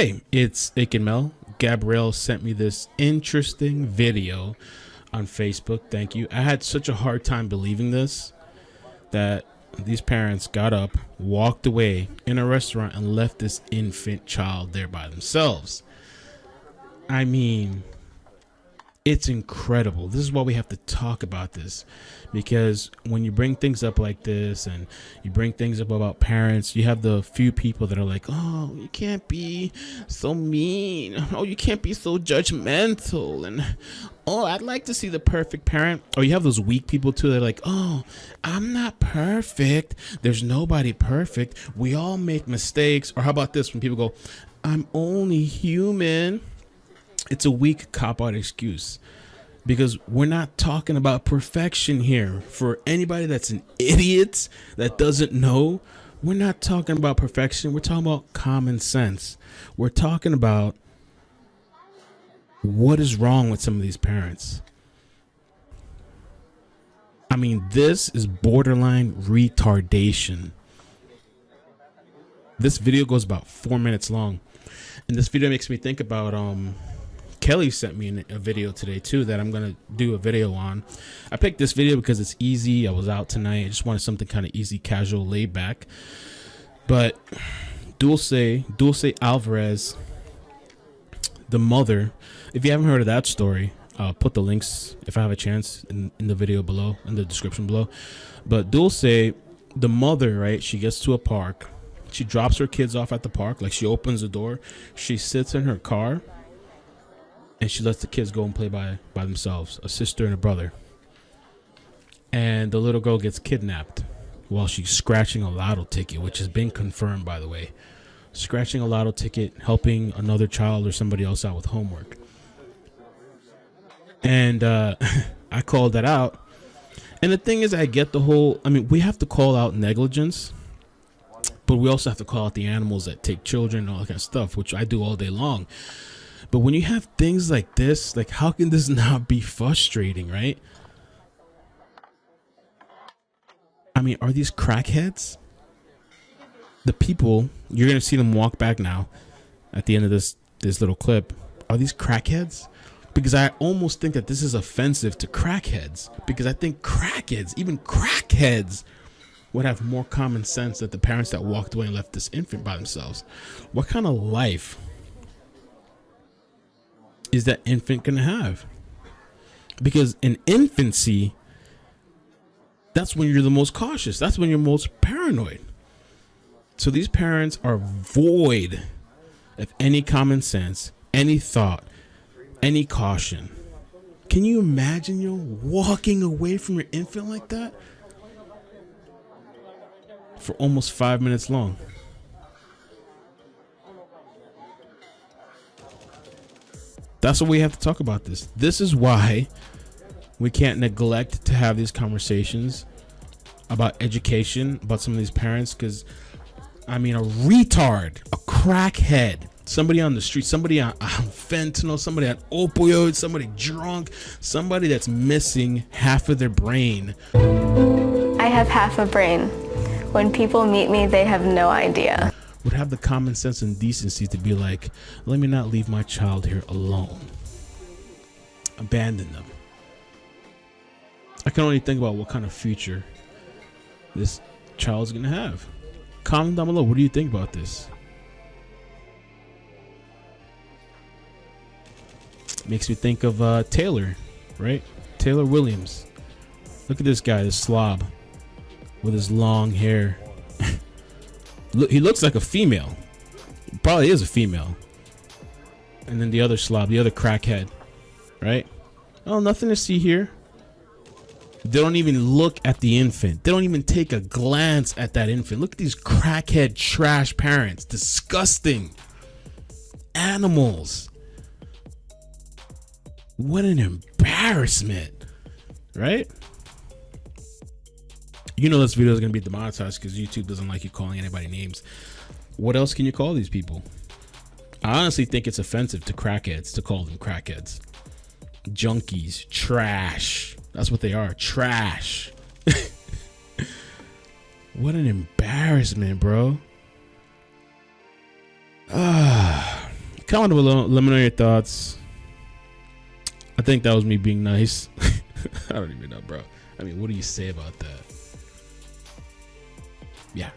Hey, it's iCkEdMeL. Gabrielle sent me this interesting video on Facebook. Thank you. I had such a hard time believing this, that these parents got up, walked away in a restaurant, and left this infant child there by themselves. I mean, it's incredible. This is why we have to talk about this, because when you bring things up like this and you bring things up about parents, you have the few people that are like, oh, you can't be so mean, oh, you can't be so judgmental, and oh, I'd like to see the perfect parent. Or you have those weak people too. They're like, oh, I'm not perfect, there's nobody perfect, we all make mistakes. Or how about this, when people go, I'm only human? It's a weak cop-out excuse, because we're not talking about perfection here. For anybody that's an idiot that doesn't know, we're not talking about perfection. We're talking about common sense. We're talking about what is wrong with some of these parents. I mean, this is borderline retardation. This video goes about 4 minutes long, and this video makes me think about Kelly sent me a video today too that I'm gonna do a video on. I picked this video because it's easy. I was out tonight. I just wanted something kind of easy, casual, laid back. But Dulce Alvarez, the mother, if you haven't heard of that story, I'll put the links, if I have a chance, in the video below, in the description below. But Dulce, the mother, right, she gets to a park. She drops her kids off at the park. Like, she opens the door. She sits in her car, and she lets the kids go and play by themselves, a sister and a brother. And the little girl gets kidnapped while she's scratching a lotto ticket, which has been confirmed, by the way. Scratching a lotto ticket, helping another child or somebody else out with homework. And I called that out. And the thing is, I get the whole, I mean, we have to call out negligence, but we also have to call out the animals that take children and all that kind of stuff, which I do all day long. But when you have things like this, like, how can this not be frustrating, right? I mean, are these crackheads? The people, you're going to see them walk back now at the end of this little clip. Are these crackheads? Because I almost think that this is offensive to crackheads, because I think crackheads, even crackheads, would have more common sense than the parents that walked away and left this infant by themselves. What kind of life is that infant gonna have? Because in infancy, that's when you're the most cautious. That's when you're most paranoid. So these parents are void of any common sense, any thought, any caution. Can you imagine, walking away from your infant like that for almost 5 minutes long? That's what we have to talk about this. This is why we can't neglect to have these conversations about education, about some of these parents. Because, I mean, a retard, a crackhead, somebody on the street, somebody on fentanyl, somebody on opioids, somebody drunk, somebody that's missing half of their brain. I have half a brain. When people meet me, they have no idea. Would have the common sense and decency to be like, let me not leave my child here alone. Abandon them. I can only think about what kind of future this child's gonna have. Comment down below. What do you think about this? Makes me think of Taylor, right? Taylor Williams. Look at this guy, this slob with his long hair. Look, he looks like a female. He probably is a female. And then the other slob, the other crackhead, right? Oh, nothing to see here. They don't even look at the infant. They don't even take a glance at that infant. Look at these crackhead trash parents. Disgusting animals. What an embarrassment, right? You know this video is going to be demonetized because YouTube doesn't like you calling anybody names. What else can you call these people? I honestly think it's offensive to crackheads to call them crackheads. Junkies, trash. That's what they are, trash. What an embarrassment, bro. Comment below. Let me know your thoughts. I think that was me being nice. I don't even know, bro. I mean, what do you say about that? Yeah.